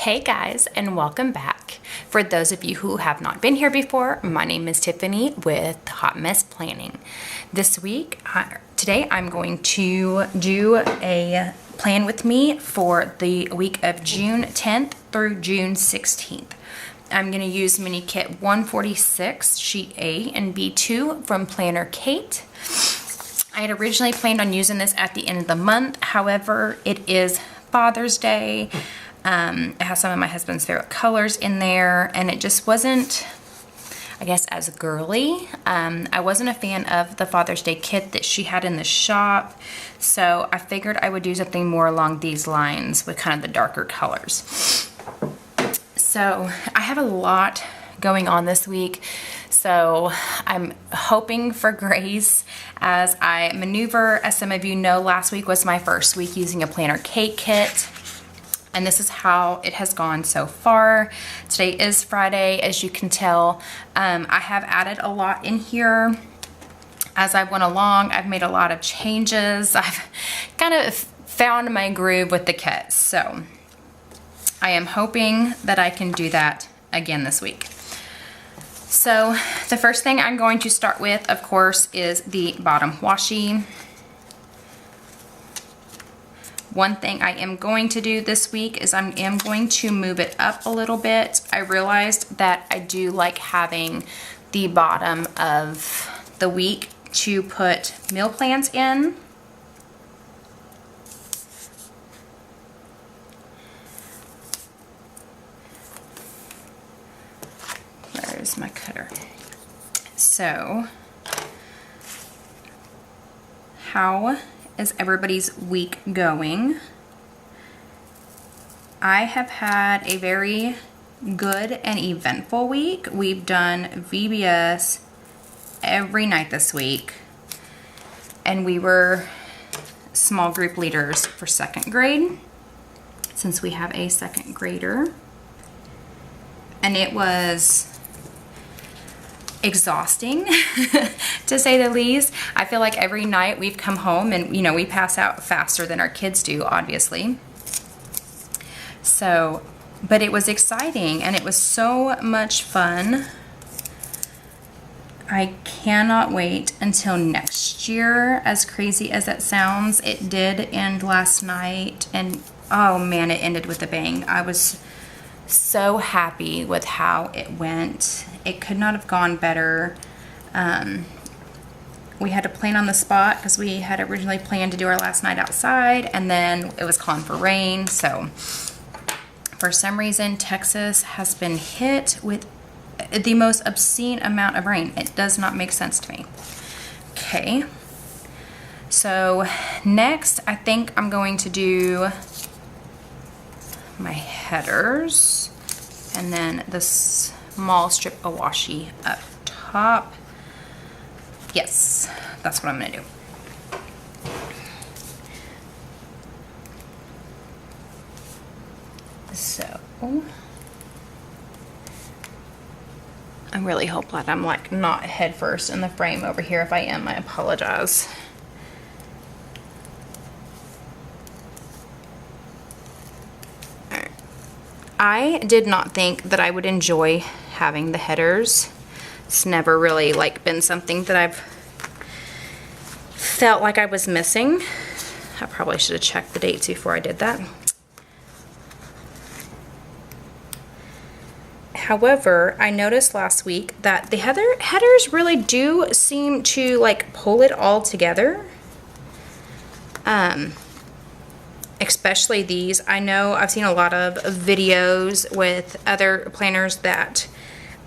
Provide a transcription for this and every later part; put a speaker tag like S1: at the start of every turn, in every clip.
S1: Hey guys, and welcome back. For those of you who have not been here before, my name is Tiffany with Hot Mess Planning. Today I'm going to do a plan with me for the week of June 10th through June 16th. I'm going to use mini kit 146, sheet A and B2 from Planner Kate. I had originally planned on using this at the end of the month. However, it is Father's Day. It has some of my husband's favorite colors in there, and it just wasn't, I guess, as girly. I wasn't a fan of the Father's Day kit that she had in the shop, so I figured I would do something more along these lines with kind of the darker colors. So I have a lot going on this week, so I'm hoping for grace as I maneuver. As some of you know, last week was my first week using a Planner Kate kit. And this is how it has gone so far. Today is Friday, as you can tell. I have added a lot in here as I went along. I've made a lot of changes. I've kind of found my groove with the kit. So I am hoping that I can do that again this week. So the first thing I'm going to start with, of course, is the bottom washi. One thing I am going to do this week is I am going to move it up a little bit. I realized that I do like having the bottom of the week to put meal plans in. Where's my cutter? So, how is everybody's week going? I have had a very good and eventful week. We've done VBS every night this week, and we were small group leaders for second grade, since we have a second grader, and it was exhausting to say the least. I feel like every night we've come home and, you know, we pass out faster than our kids do, obviously. So, but it was exciting and it was so much fun. I cannot wait until next year, as crazy as that sounds. It did end last night, and oh man, it ended with a bang. I was so happy with how it went. It could not have gone better. We had to plan on the spot because we had originally planned to do our last night outside, and then it was calling for rain. So for some reason, Texas has been hit with the most obscene amount of rain. It does not make sense to me. Okay. So next, I think I'm going to do my headers, and then the small strip of washi up top. Yes, that's what I'm gonna do. So I really hope that I'm like not head first in the frame over here. If I am, I apologize. I did not think that I would enjoy having the headers. It's never really like been something that I've felt like I was missing. I probably should have checked the dates before I did that. However, I noticed last week that the headers really do seem to like pull it all together. Especially these. I know I've seen a lot of videos with other planners that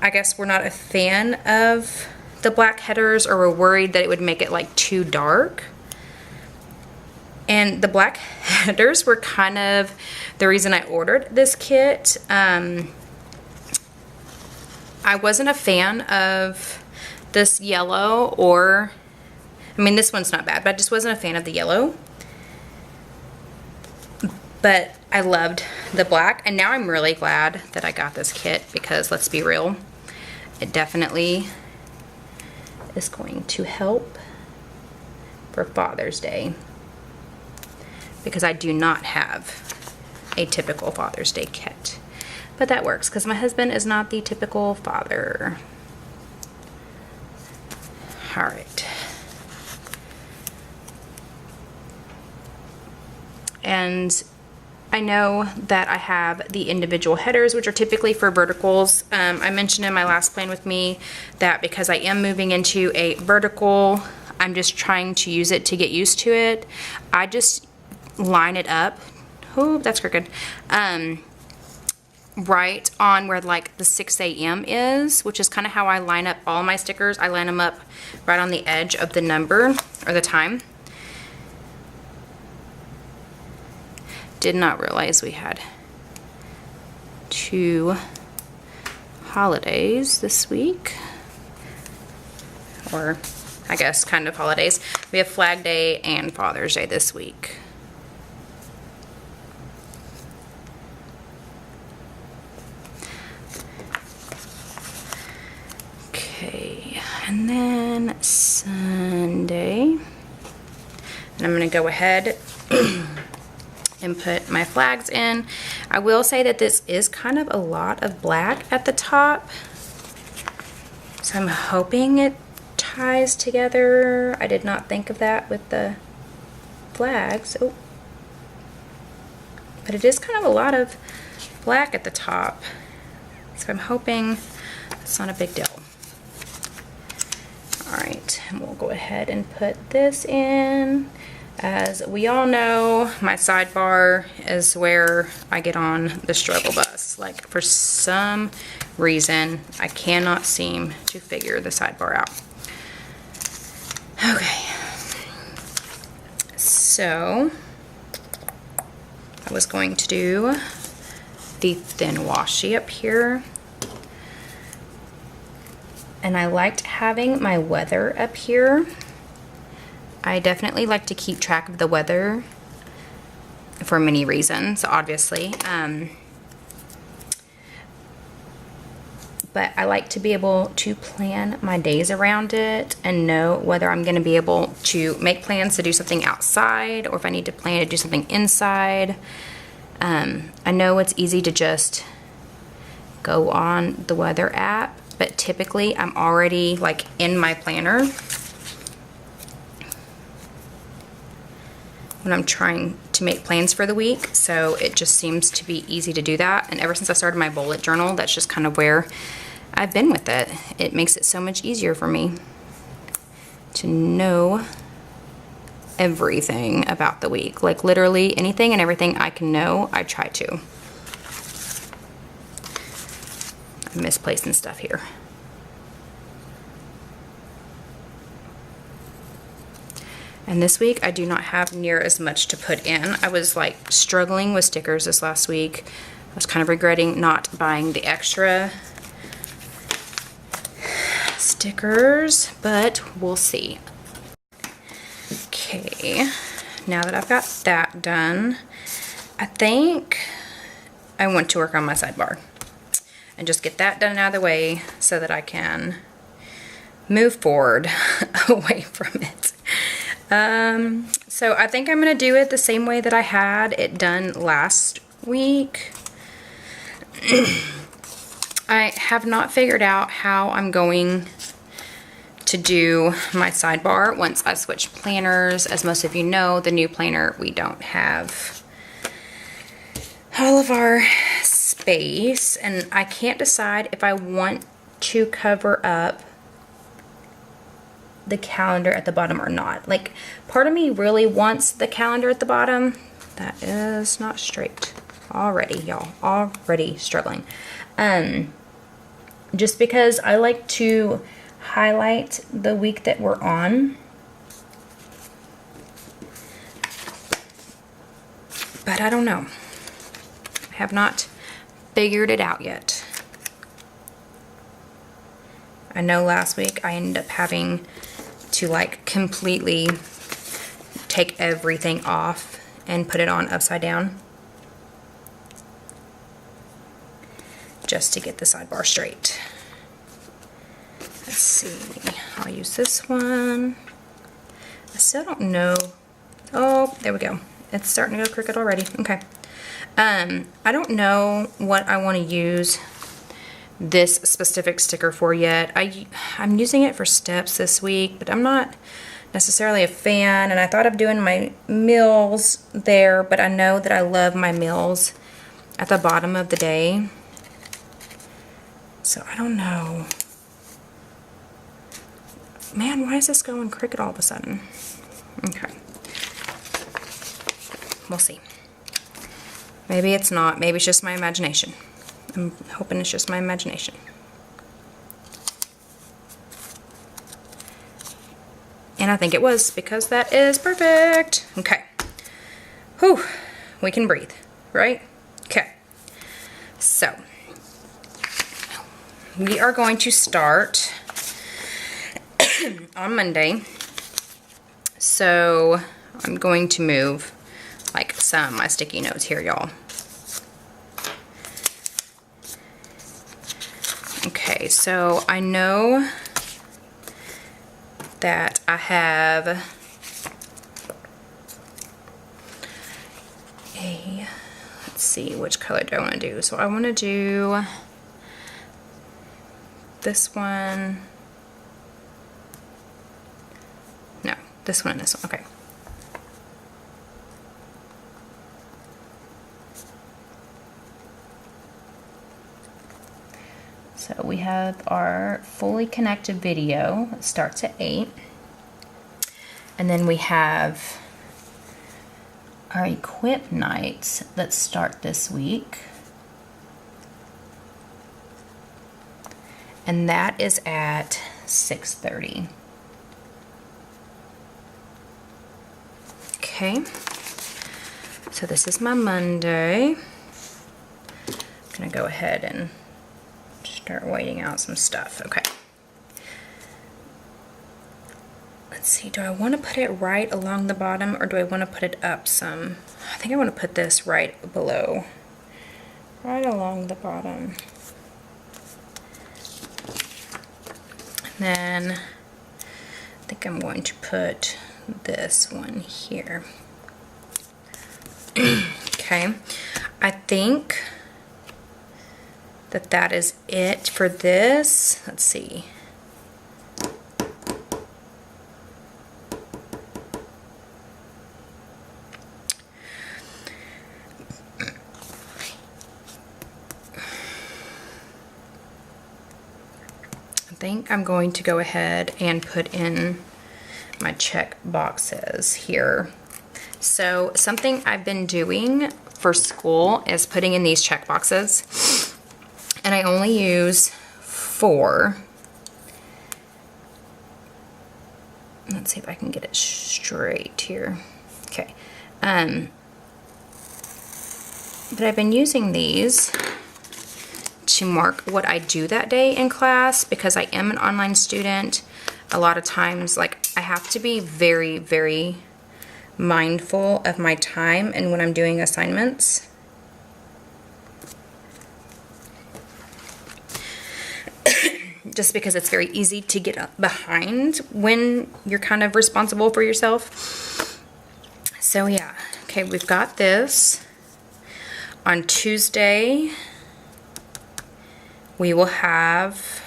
S1: I guess were not a fan of the black headers, or were worried that it would make it like too dark. And the black headers were kind of the reason I ordered this kit. I wasn't a fan of this yellow, or, I mean, this one's not bad, but I just wasn't a fan of the yellow. But I loved the black, and now I'm really glad that I got this kit, because let's be real, it definitely is going to help for Father's Day, because I do not have a typical Father's Day kit. but that works because my husband is not the typical father. All right. And I know that I have the individual headers, which are typically for verticals. I mentioned in my last plan with me that because I am moving into a vertical, I'm just trying to use it to get used to it. I just line it up. Oh, that's crooked. Right on where like the 6 a.m. is, which is kind of how I line up all my stickers. I line them up right on the edge of the number or the time. Did not realize we had 2 holidays this week, or I guess kind of holidays. We have Flag Day and Father's Day this week. Okay, and then Sunday, and I'm gonna go ahead and put my flags in. I will say that this is kind of a lot of black at the top, so I'm hoping it ties together. I did not think of that with the flags. Oh, but it is kind of a lot of black at the top, so I'm hoping it's not a big deal. All right, and we'll go ahead and put this in. As we all know, my sidebar is where I get on the struggle bus. Like, for some reason, I cannot seem to figure the sidebar out. Okay. So, I was going to do the thin washi up here. And I liked having my weather up here. I definitely like to keep track of the weather for many reasons, obviously. But I like to be able to plan my days around it and know whether I'm going to be able to make plans to do something outside or if I need to plan to do something inside. I know it's easy to just go on the weather app, but typically I'm already like in my planner when I'm trying to make plans for the week, so it just seems to be easy to do that. And ever since I started my bullet journal, that's just kind of where I've been with it. It makes it so much easier for me to know everything about the week. Like, literally anything and everything I can know, I try to. I'm misplacing stuff here. And this week, I do not have near as much to put in. I was like struggling with stickers this last week. I was kind of regretting not buying the extra stickers, but we'll see. Okay, now that I've got that done, I think I want to work on my sidebar and just get that done out of the way so that I can move forward away from it. So I think I'm going to do it the same way that I had it done last week. I have not figured out how I'm going to do my sidebar once I switch planners. As most of you know, the new planner, we don't have all of our space, and I can't decide if I want to cover up the calendar at the bottom or not. Like, part of me really wants the calendar at the bottom. That is not straight already, y'all. Already struggling. Just because I like to highlight the week that we're on. But I don't know. I have not figured it out yet. I know last week I ended up having to like completely take everything off and put it on upside down just to get the sidebar straight. Let's see, I'll use this one. I still don't know. Oh, there we go. It's starting to go crooked already. Okay, I don't know what I want to use this specific sticker for yet. I'm using it for steps this week, but I'm not necessarily a fan, and I thought of doing my meals there, but I know that I love my meals at the bottom of the day. So I don't know. Man, why is this going crooked all of a sudden? Okay. We'll see. Maybe it's not. Maybe it's just my imagination. I'm hoping it's just my imagination. And I think it was, because that is perfect. Okay. Whew. We can breathe, right? Okay. So, we are going to start on Monday. So, I'm going to move like some of my sticky notes here, y'all. Okay, so I know that I have a, let's see, which color do I want to do? So I want to do this one. No, this one and this one. Okay. So we have our fully connected video. It starts at 8. And then we have our equip nights that start this week. And that is at 6:30. Okay. So this is my Monday. I'm gonna go ahead and start waiting out some stuff. Okay. Let's see, do I want to put it right along the bottom, or do I want to put it up some? I think I want to put this right below, right along the bottom. And then I think I'm going to put this one here. Okay, I think that is it for this. Let's see. I think I'm going to go ahead and put in my check boxes here. So something I've been doing for school is putting in these check boxes. And I only use 4. Let's see if I can get it straight here. Okay. But I've been using these to mark what I do that day in class, because I am an online student. A lot of times, like, I have to be very, very mindful of my time and when I'm doing assignments. Just because it's very easy to get behind when you're kind of responsible for yourself. So yeah, okay, we've got this. On Tuesday, we will have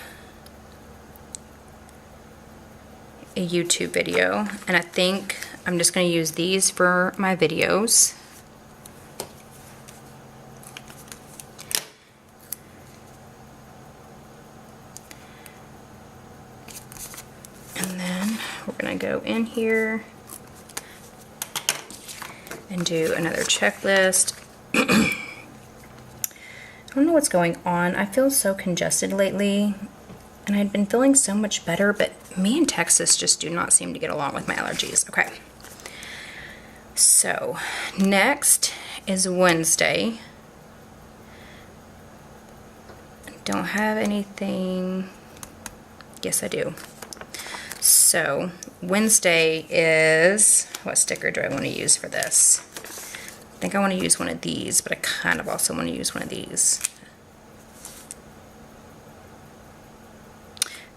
S1: a YouTube video, and I think I'm just going to use these for my videos. And then we're going to go in here and do another checklist. I don't know what's going on. I feel so congested lately, and I'd been feeling so much better, but me and Texas just do not seem to get along with my allergies. Okay. So, next is Wednesday. I don't have anything. Yes, I do. So, Wednesday is, what sticker do I want to use for this? I think I want to use one of these, but I kind of also want to use one of these.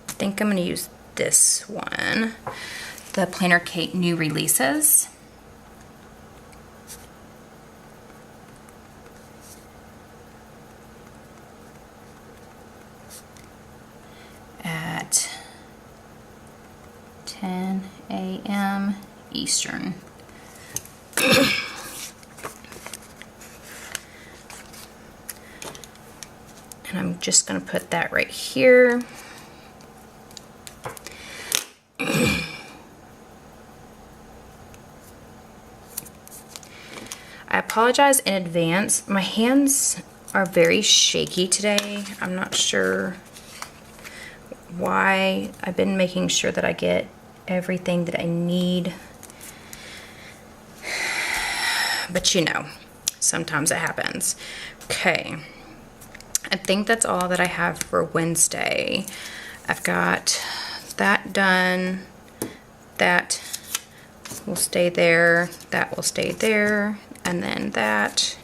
S1: I think I'm going to use this one, the Planner Kate new releases. 10 a.m. Eastern. And I'm just going to put that right here. I apologize in advance. My hands are very shaky today. I'm not sure why. I've been making sure that I get everything that I need. But you know, sometimes it happens. Okay. I think that's all that I have for Wednesday. I've got that done. That will stay there. That will stay there. And then that.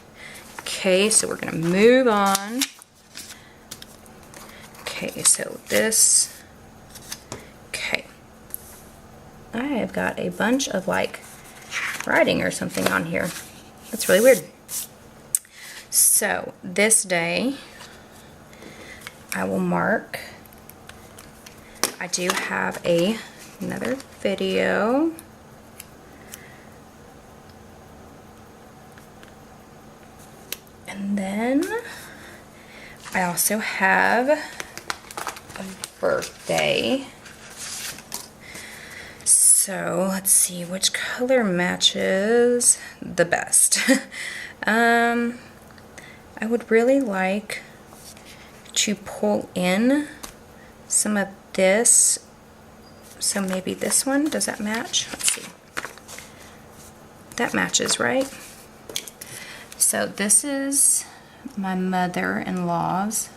S1: Okay, so we're gonna move on. Okay, so this. Okay. I have got a bunch of like writing or something on here. That's really weird. So this day, I will mark. I do have another video. And then I also have a birthday. So let's see which color matches the best. I would really like to pull in some of this. So maybe this one, does that match? Let's see. That matches, right? So this is my mother-in-law's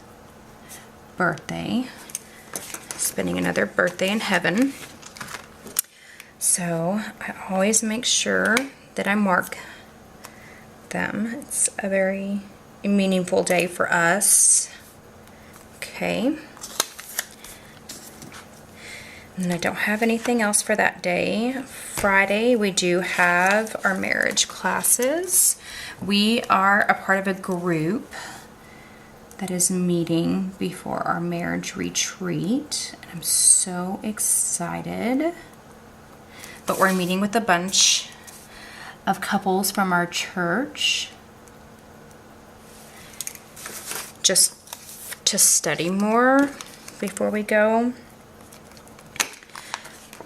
S1: birthday. Spending another birthday in heaven. So I always make sure that I mark them. It's a very meaningful day for us. Okay. And I don't have anything else for that day. Friday, we do have our marriage classes. We are a part of a group that is meeting before our marriage retreat. I'm so excited. But we're meeting with a bunch of couples from our church just to study more before we go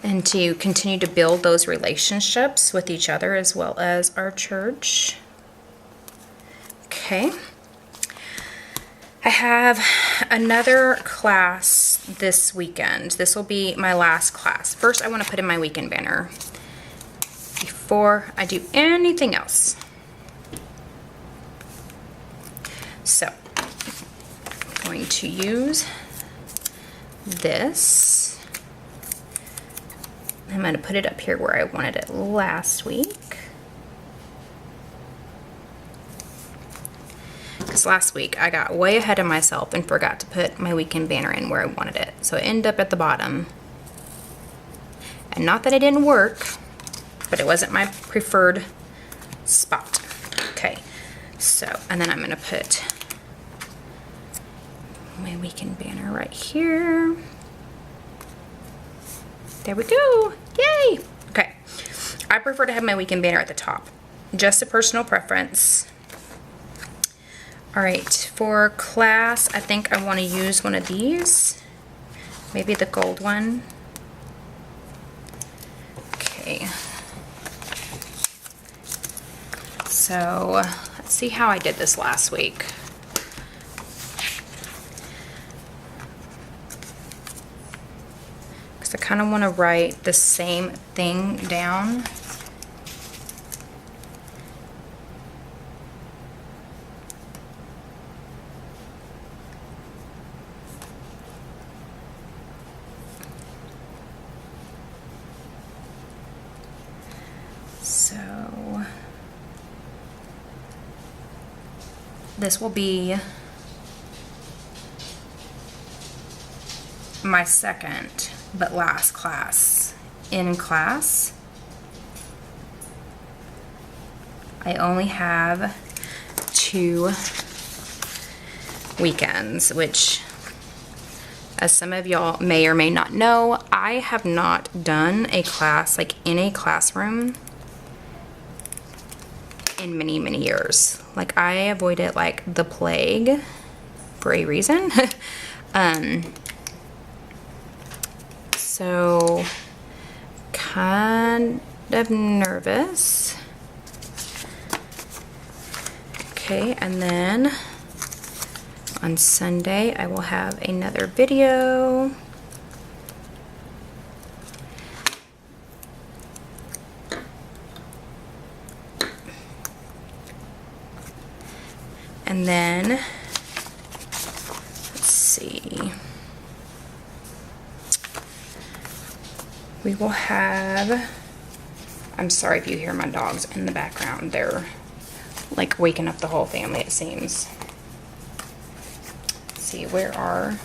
S1: and to continue to build those relationships with each other as well as our church. Okay. I have another class this weekend. This will be my last class. First, I want to put in my weekend banner before I do anything else. So, I'm going to use this. I'm going to put it up here where I wanted it last week. Because last week I got way ahead of myself and forgot to put my weekend banner in where I wanted it. So it ended up at the bottom. And not that it didn't work, but it wasn't my preferred spot. Okay, so, and then I'm going to put my weekend banner right here. There we go. Yay! Okay. I prefer to have my weekend banner at the top. Just a personal preference. Alright, for class, I think I want to use one of these. Maybe the gold one. Okay. So, let's see how I did this last week. I kind of want to write the same thing down. So this will be my second but last class. In class, I only have 2 weekends, which As some of y'all may or may not know, I have not done a class like in a classroom in many, many years. Like, I avoid it like the plague for a reason. So kind of nervous. Okay, and then on Sunday I will have another video. And then, let's see, we will have, I'm sorry if you hear my dogs in the background. They're like waking up the whole family, it seems. Let's see, where are,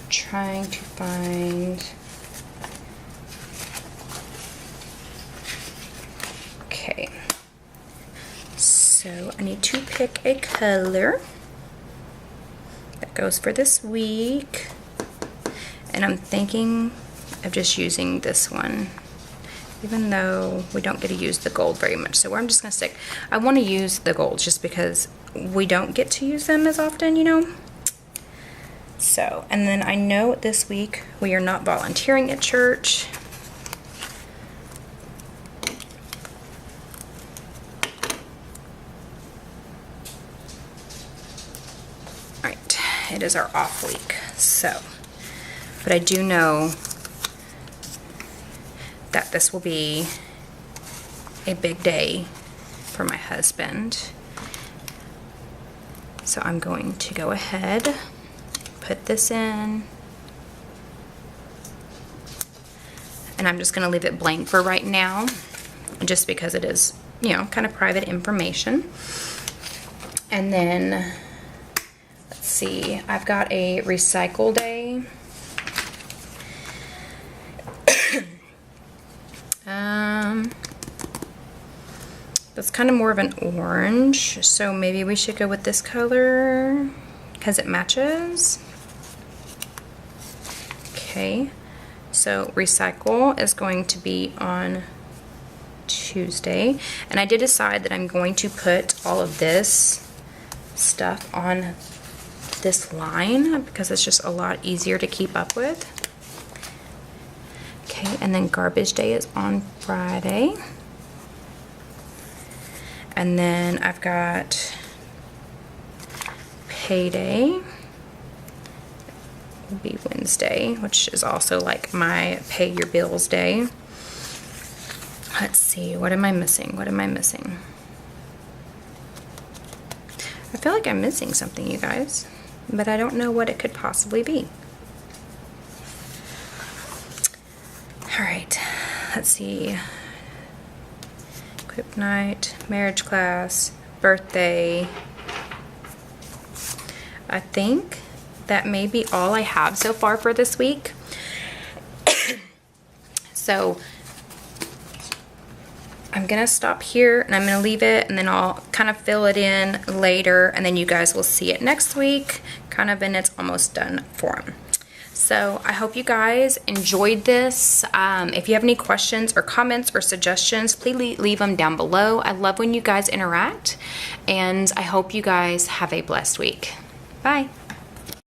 S1: trying to find, okay. So I need to pick a color that goes for this week. And I'm thinking of just using this one, even though we don't get to use the gold very much. So I'm just gonna stick, I wanna use the gold just because we don't get to use them as often, you know? So, and then I know this week we are not volunteering at church. It is our off week, so, but I do know that this will be a big day for my husband. So I'm going to go ahead, put this in, and I'm just going to leave it blank for right now, just because it is, you know, kind of private information. And then, see, I've got a recycle day. That's kind of more of an orange, so maybe we should go with this color because it matches. Okay, so recycle is going to be on Tuesday, and I did decide that I'm going to put all of this stuff on this line because it's just a lot easier to keep up with. Okay, and then garbage day is on Friday. And then I've got payday will be Wednesday, which is also like my pay your bills day. Let's see, what am I missing? What am I missing? I feel like I'm missing something, you guys, but I don't know what it could possibly be. All right, let's see. Equip night, marriage class, birthday. I think that may be all I have so far for this week. So I'm gonna stop here and I'm gonna leave it, and then I'll kind of fill it in later, and then you guys will see it next week kind of in its almost done form. So I hope you guys enjoyed this. If you have any questions or comments or suggestions, please leave them down below. I love when you guys interact, and I hope you guys have a blessed week. Bye.